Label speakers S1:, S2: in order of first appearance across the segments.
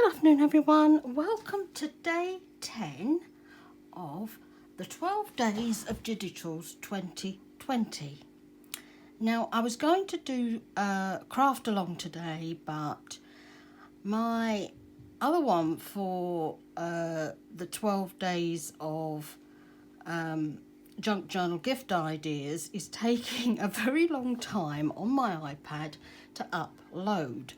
S1: Good afternoon everyone, welcome to day 10 of the 12 days of Digitals 2020. Now I was going to do a craft along today, but my other one for the 12 days of junk journal gift ideas is taking a very long time on my iPad to upload.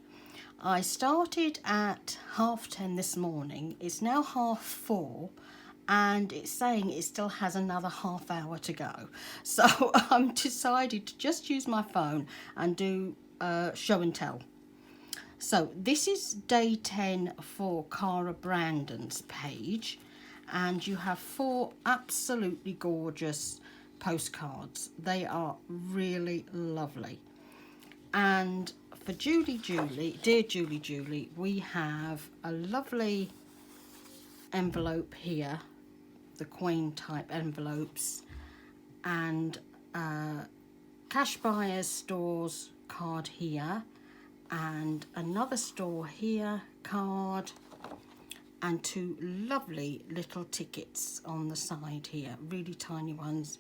S1: I started at 10:30 this morning. It's now 4:30 and it's saying it still has another half hour to go. So I'm decided to just use my phone and do show and tell. So this is day 10 for Cara Brandon's page, and you have 4 absolutely gorgeous postcards. They are really lovely. And for Dear Julie, we have a lovely envelope here, the Queen type envelopes, and Cash Buyers Stores card here, and another store here card, and 2 lovely little tickets on the side here, really tiny ones.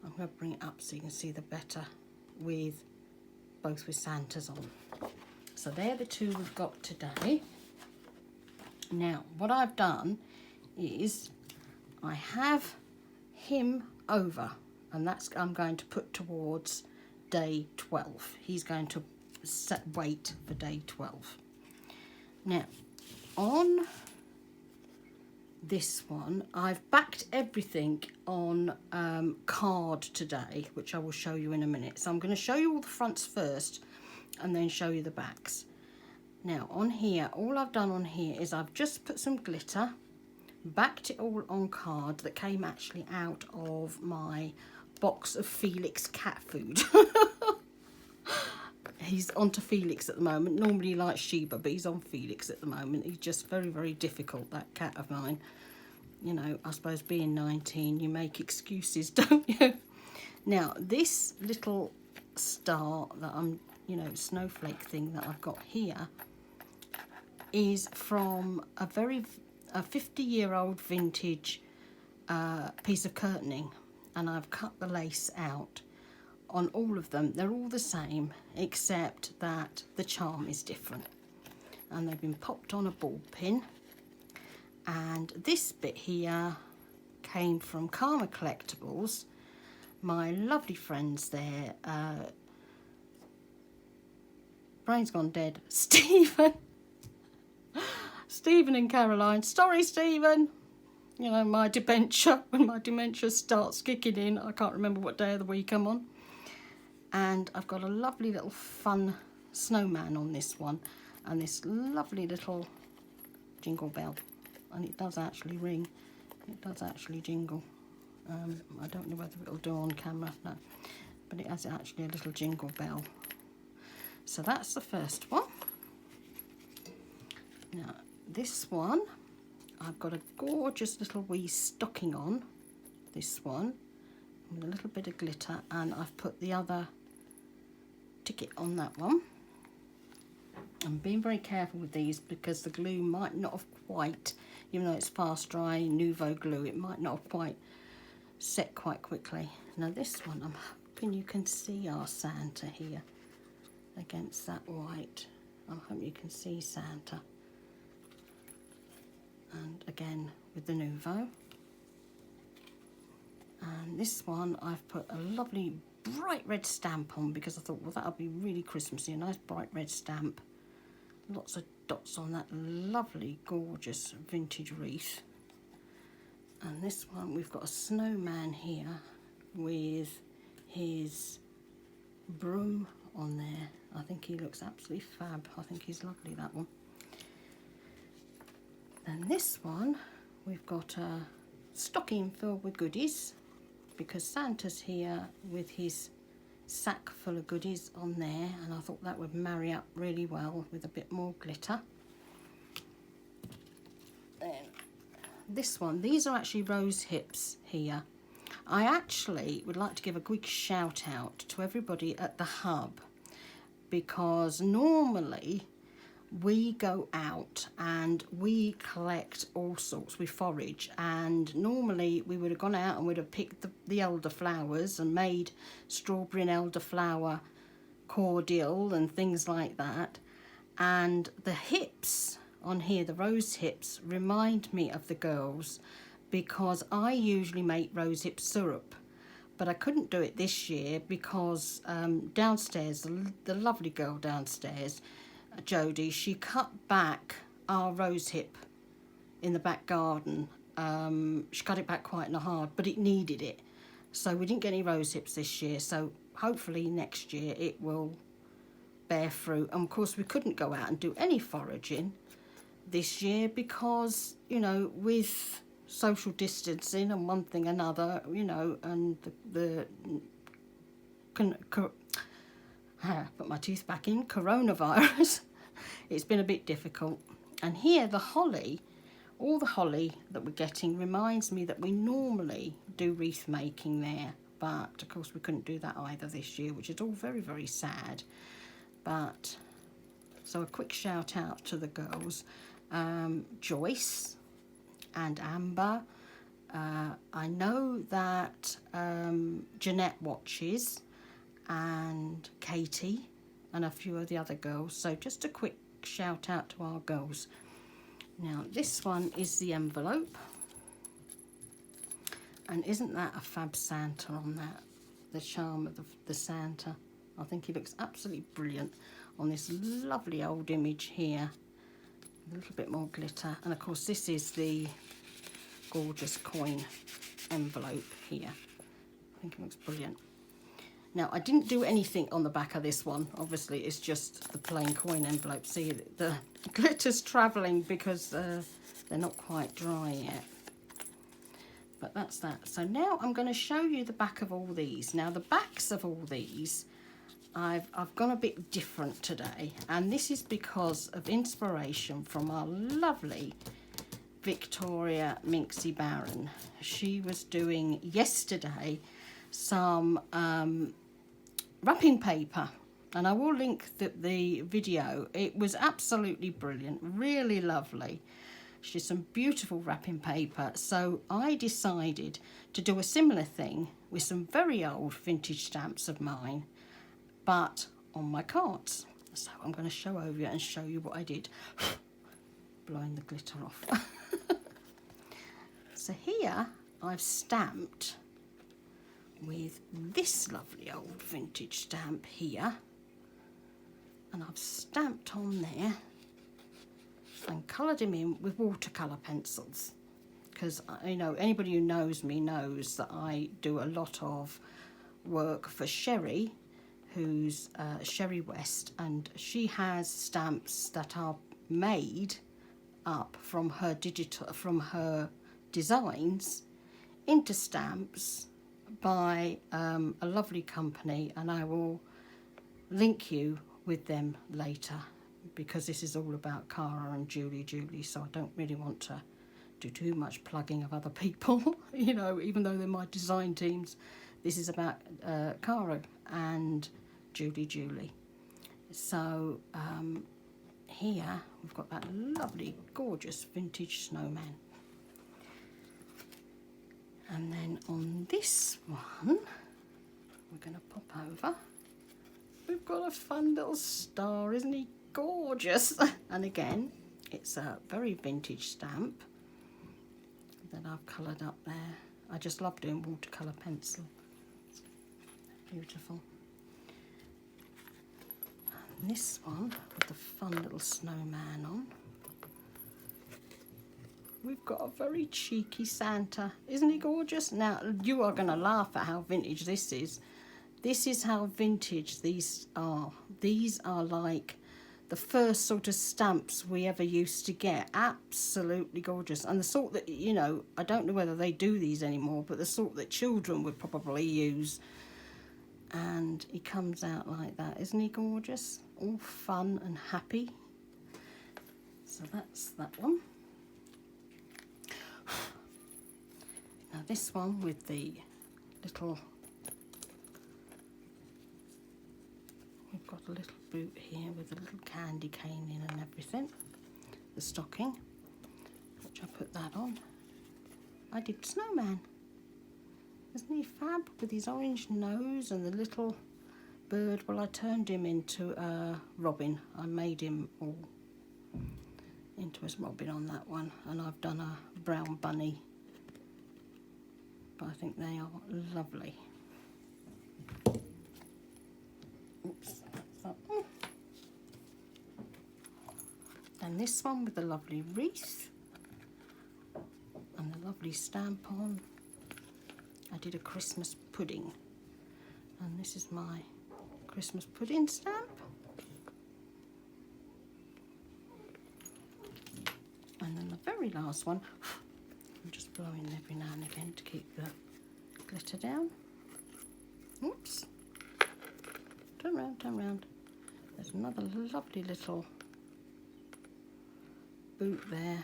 S1: I'm going to bring it up so you can see the better, with both with Santas on. So they're the 2 we've got today. Now what I've done is I have him over, and that's I'm going to put towards day 12. He's going to wait for day 12. Now on this one I've backed everything on card today, which I will show you in a minute. So I'm going to show you all the fronts first and then show you the backs. Now on here, all I've done on here is I've just put some glitter, backed it all on card that came actually out of my box of Felix cat food. He's onto Felix at the moment. Normally he likes Sheba, but he's on Felix at the moment. He's just very, very difficult, that cat of mine. You know, I suppose being 19, you make excuses, don't you? Now, this little star that I'm, snowflake thing that I've got here is from a 50-year-old vintage piece of curtaining, and I've cut the lace out on all of them. They're all the same except that the charm is different, and they've been popped on a ball pin. And this bit here came from Karma Collectibles, my lovely friends there, brain's gone dead, Stephen and Caroline. Sorry Stephen, you know, my dementia, when my dementia starts kicking in, I can't remember what day of the week I'm on. And I've got a lovely little fun snowman on this one, and this lovely little jingle bell, and it does actually ring, it does actually jingle. I don't know whether it'll do on camera, no, but it has actually a little jingle bell. So that's the first one. Now this one, I've got a gorgeous little wee stocking on this one with a little bit of glitter, and I've put the other ticket on that one. I'm being very careful with these because the glue might not have quite, even though it's fast dry Nouveau glue, it might not have quite set quite quickly. Now this one, I'm hoping you can see our Santa here against that white. I'm hoping you can see Santa, and again with the Nouveau. And this one I've put a lovely bright red stamp on because I thought, well, that'll be really Christmassy, a nice bright red stamp. Lots of dots on that lovely, gorgeous vintage wreath. And this one, we've got a snowman here with his broom on there. I think he looks absolutely fab. I think he's lovely, that one. Then this one, we've got a stocking filled with goodies, because Santa's here with his sack full of goodies on there, and I thought that would marry up really well with a bit more glitter. Then this one, these are actually rose hips here. I actually would like to give a quick shout out to everybody at the hub, because normally we go out and we collect all sorts. We forage, and normally we would have gone out and we'd have picked the elderflowers and made strawberry and elderflower cordial and things like that. And the hips on here, the rose hips, remind me of the girls, because I usually make rosehip syrup, but I couldn't do it this year because downstairs, the lovely girl downstairs, Jodie, she cut back our rosehip in the back garden. She cut it back quite hard, but it needed it. So we didn't get any rosehips this year, so hopefully next year it will bear fruit. And of course we couldn't go out and do any foraging this year because, you know, with social distancing and one thing another, you know, and put my teeth back in, coronavirus, it's been a bit difficult. And here the holly, all the holly that we're getting reminds me that we normally do wreath making there, but of course we couldn't do that either this year, which is all very, very sad. But so a quick shout out to the girls, Joyce and Amber. I know that Jeanette watches, and Katie and a few of the other girls. So just a quick shout out to our girls. Now this one is the envelope, and isn't that a fab Santa on that? The charm of the Santa. I think he looks absolutely brilliant on this lovely old image here. A little bit more glitter, and of course this is the gorgeous coin envelope here. I think it looks brilliant. Now I didn't do anything on the back of this one, obviously it's just the plain coin envelope. See, the glitter's travelling because they're not quite dry yet. But that's that. So now I'm going to show you the back of all these. Now the backs of all these, I've gone a bit different today, and this is because of inspiration from our lovely Victoria Minxie Barron. She was doing yesterday some wrapping paper, and I will link the video. It was absolutely brilliant, really lovely. She did some beautiful wrapping paper, so I decided to do a similar thing with some very old vintage stamps of mine, but on my cards. So I'm going to show over and show you what I did. Blowing the glitter off. So here I've stamped with this lovely old vintage stamp here, and I've stamped on there and coloured him in with watercolour pencils, because, you know, anybody who knows me knows that I do a lot of work for Sherry, who's Sherry West, and she has stamps that are made up from her designs into stamps by a lovely company, and I will link you with them later, because this is all about Cara and Julie, so I don't really want to do too much plugging of other people, you know, even though they're my design teams. This is about Cara and Julie. So here we've got that lovely gorgeous vintage snowman, and then on this one we're going to pop over. We've got a fun little star, isn't he gorgeous? And again, it's a very vintage stamp that I've coloured up there. I just love doing watercolour pencil. Beautiful. And this one with the fun little snowman on. We've got a very cheeky Santa. Isn't he gorgeous? Now, you are going to laugh at how vintage this is. This is how vintage these are. These are like the first sort of stamps we ever used to get. Absolutely gorgeous. And the sort that, you know, I don't know whether they do these anymore, but the sort that children would probably use. And he comes out like that. Isn't he gorgeous? All fun and happy. So that's that one. Now this one with the little, we've got a little boot here with a little candy cane in and everything. The stocking, which I put that on. I did Snowman. Isn't he fab with his orange nose and the little bird? Well, I turned him into a robin. I made him all into a robin on that one, and I've done a brown bunny. But I think they are lovely. Oops. And this one with the lovely wreath and the lovely stamp on. I did a Christmas pudding, and this is my Christmas pudding stamp. And then the very last one, I'm just blowing every now and again to keep the glitter down. Oops. Turn round, turn round. There's another lovely little boot there,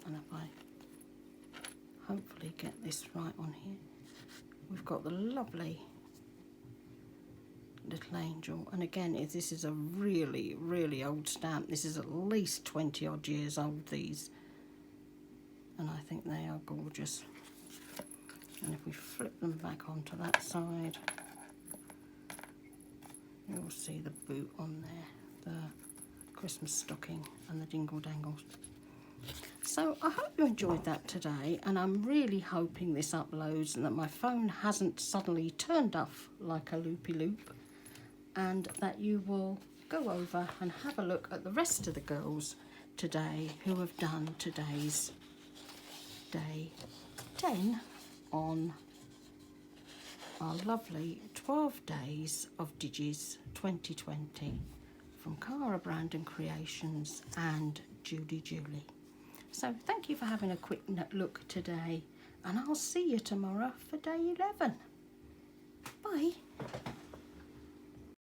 S1: and if I hopefully get this right on here, we've got the lovely little angel. And again, if this is a really, really old stamp, this is at least 20 odd years old, these, and I think they are gorgeous. And if we flip them back onto that side, you'll see the boot on there, the Christmas stocking and the dingle dangles. So I hope you enjoyed that today, and I'm really hoping this uploads and that my phone hasn't suddenly turned off like a loopy loop, and that you will go over and have a look at the rest of the girls today who have done today's day 10 on our lovely 12 days of Digis 2020 from Cara Brandon Creations and Julie. So thank you for having a quick look today, and I'll see you tomorrow for day 11.